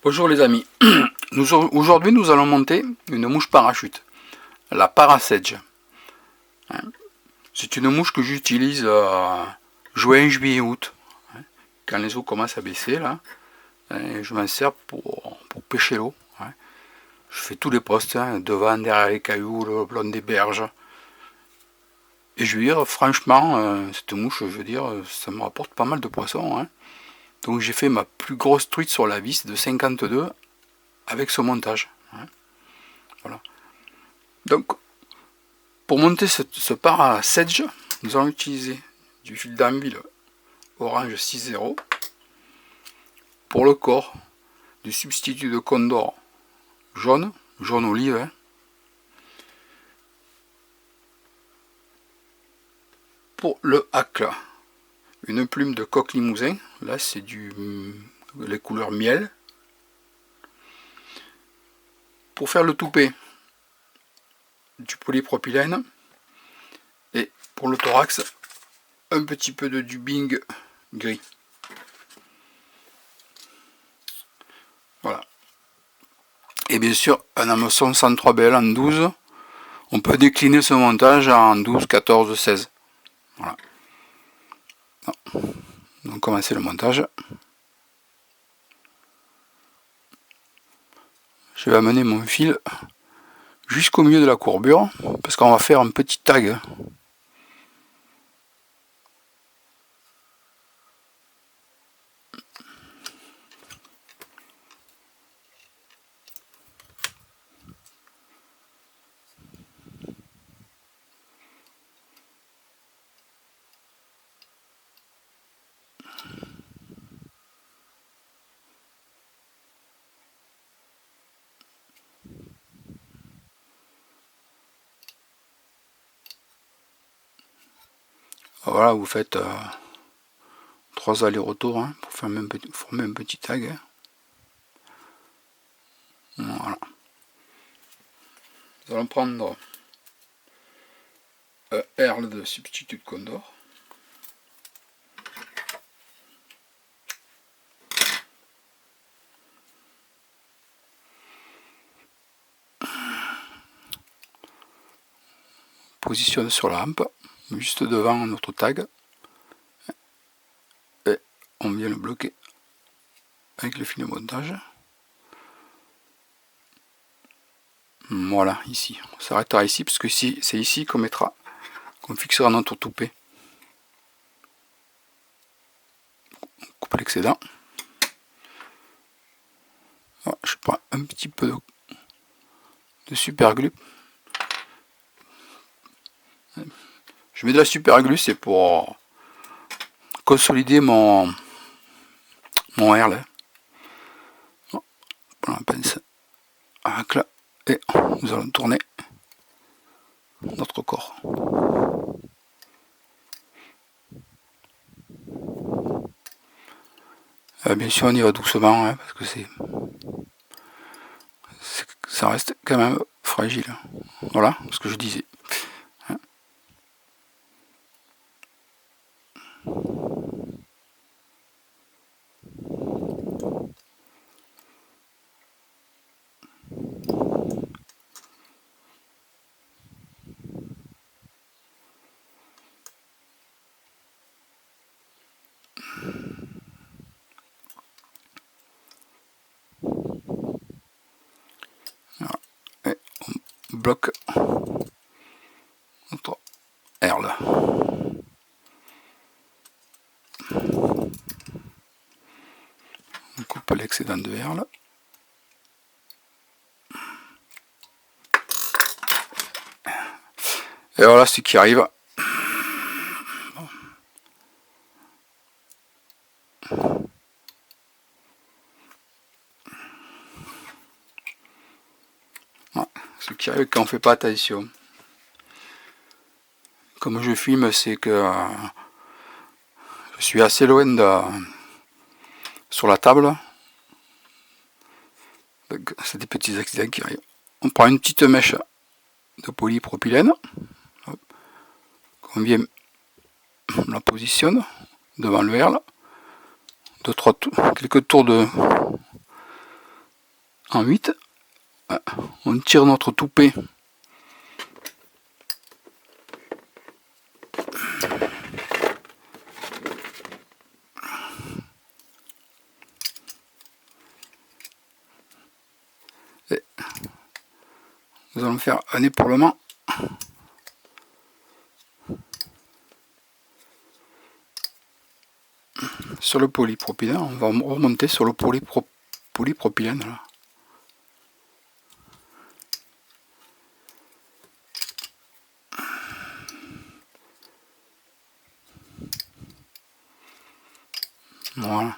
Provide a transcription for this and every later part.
Bonjour les amis, aujourd'hui nous allons monter une mouche parachute, la Parasedge. C'est une mouche que j'utilise juin, juillet, août, quand les eaux commencent à baisser là, et je m'en sers pour pêcher l'eau. Je fais tous les postes, devant, derrière les cailloux, le long des berges. Et je veux dire, franchement, cette mouche, je veux dire, ça me rapporte pas mal de poissons. Donc j'ai fait ma plus grosse truite sur la vis de 52 avec ce montage. Voilà. Donc, pour monter ce Parasedge, nous allons utiliser du fil d'anvil orange 6.0. Pour le corps, du substitut de Condor jaune, jaune olive. Pour le hack, une plume de coq limousin. Là, c'est les couleurs miel. Pour faire le toupet, du polypropylène. Et pour le thorax, un petit peu de dubbing gris. Voilà. Et bien sûr, un hameçon 103 BL en 12. On peut décliner ce montage en 12, 14, 16. Voilà. Donc commencer le montage. Je vais amener mon fil jusqu'au milieu de la courbure, parce qu'on va faire un petit tag. Voilà, vous faites 3 allers-retours pour former un petit tag. Voilà. Nous allons prendre un Erle de substitut de Condor. Positionne sur la hampe, juste devant notre tag. Et on vient le bloquer avec le fil de montage. Voilà, ici. On s'arrêtera ici, parce que c'est ici qu'on fixera notre toupet. On coupe l'excédent. Je prends un petit peu de super glue. Je mets de la super glue, c'est pour consolider mon Erle. On prend la pince avec là, et nous allons tourner notre corps. Bien sûr, on y va doucement, parce que ça reste quand même fragile. Voilà ce que je disais. Voilà. Et on bloque notre Erle. On coupe l'excédent de Erle. Et voilà ce qui arrive. Voilà, ce qui arrive quand on ne fait pas attention. Comme je filme, c'est que je suis assez loin sur la table. C'est des petits accidents qui arrivent. On prend une petite mèche de polypropylène. On vient, on la positionne devant le Erle. Quelques tours en 8. On tire notre toupet et nous allons faire un épaulement sur le polypropylène. On va remonter sur le polypropylène là. Voilà.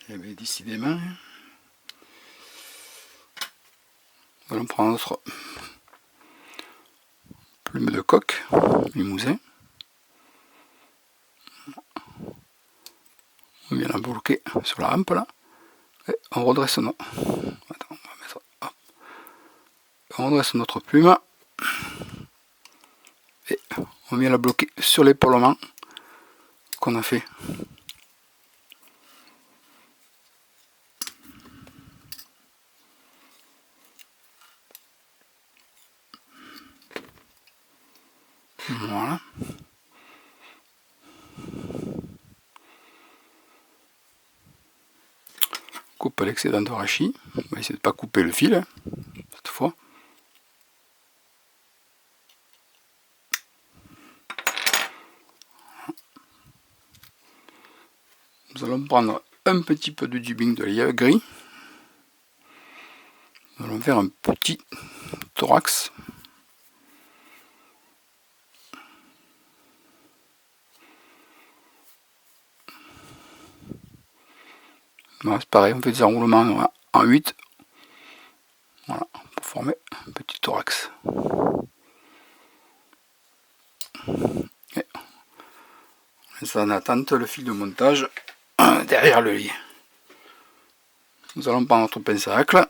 Et bien décidément, nous allons prendre notre plume de coq, limousin. On vient la bloquer sur la rampe là. Et on redresse notre... Attends, on va mettre... Hop. On redresse notre plume. Et on vient la bloquer sur l'épaulement qu'on a fait. Voilà. Coupe l'excédent de rachis. On va essayer de ne pas couper le fil cette fois. Nous allons prendre un petit peu de dubbing de lièvre gris. Nous allons faire un petit thorax. Voilà, c'est pareil, on fait des enroulements en 8. Voilà, pour former un petit thorax. Et on laisse en attente le fil de montage derrière le lit. Nous allons prendre notre pince à racler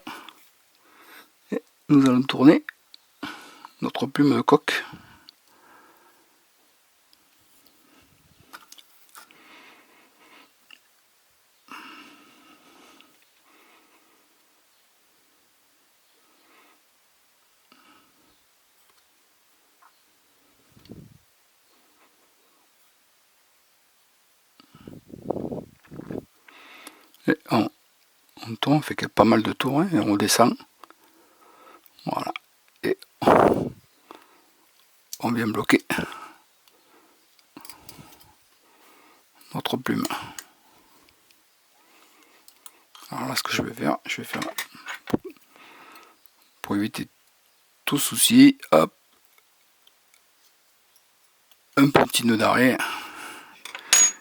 et nous allons tourner notre plume de coq. Et on tourne, on fait pas mal de tours hein, et on descend. Voilà. Et on vient bloquer notre plume. Alors là, ce que je vais faire pour éviter tout souci, hop, un petit nœud d'arrêt.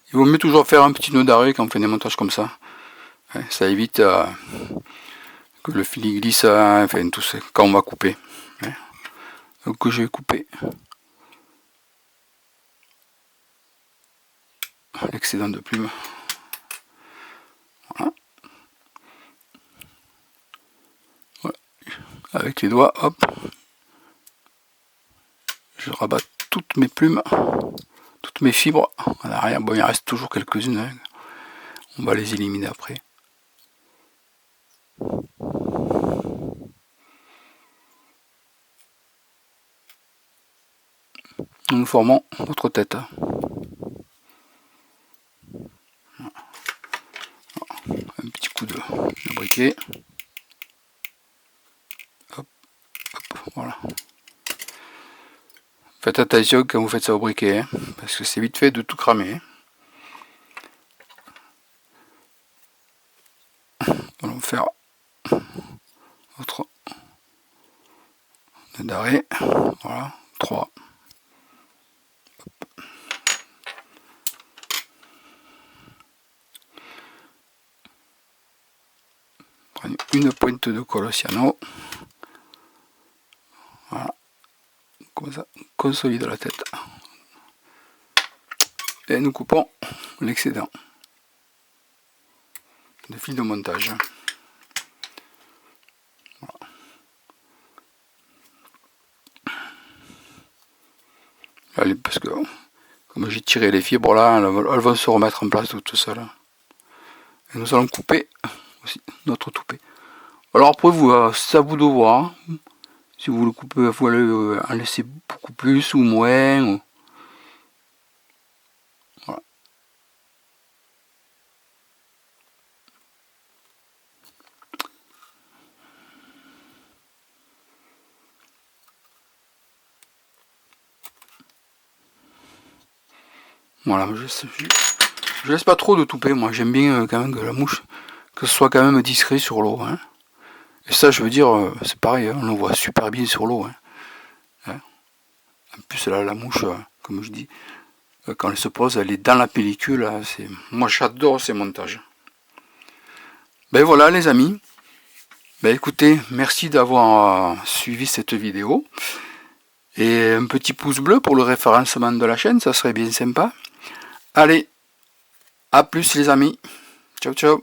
Il vaut mieux toujours faire un petit nœud d'arrêt quand on fait des montages comme ça. Ça évite que le fil glisse, enfin tout ça, quand on va couper. Donc je vais couper l'excédent de plume. Voilà. Voilà. Avec les doigts, hop, je rabats toutes mes plumes, toutes mes fibres en arrière. Bon, il reste toujours quelques-unes. Hein. On va les éliminer après. Nous formons notre tête. Un petit coup de briquet. Hop, hop, voilà. Faites attention quand vous faites ça au briquet, hein, parce que c'est vite fait de tout cramer. Nous allons faire notre nœud d'arrêt. Voilà, 3. Prendre une pointe de colle cyano. Voilà, comme ça, on consolide la tête. Et nous coupons l'excédent de fil de montage. Voilà. Allez, parce que Comme j'ai tiré les fibres là, elles vont se remettre en place toutes seules. Et nous allons couper aussi notre toupet. Alors après, c'est à vous de voir. Si vous le coupez, vous allez en laisser beaucoup plus ou moins. Voilà. Voilà, je laisse pas trop de toupet, moi j'aime bien quand même que la mouche, que ce soit quand même discret sur l'eau. Hein. Et ça, je veux dire, c'est pareil, hein, on le voit super bien sur l'eau. Hein. En plus, là, la mouche, comme je dis, quand elle se pose, elle est dans la pellicule. Hein, moi, j'adore ces montages. Ben voilà, les amis. Ben écoutez, merci d'avoir suivi cette vidéo. Et un petit pouce bleu pour le référencement de la chaîne, ça serait bien sympa. Allez, à plus les amis. Ciao, ciao.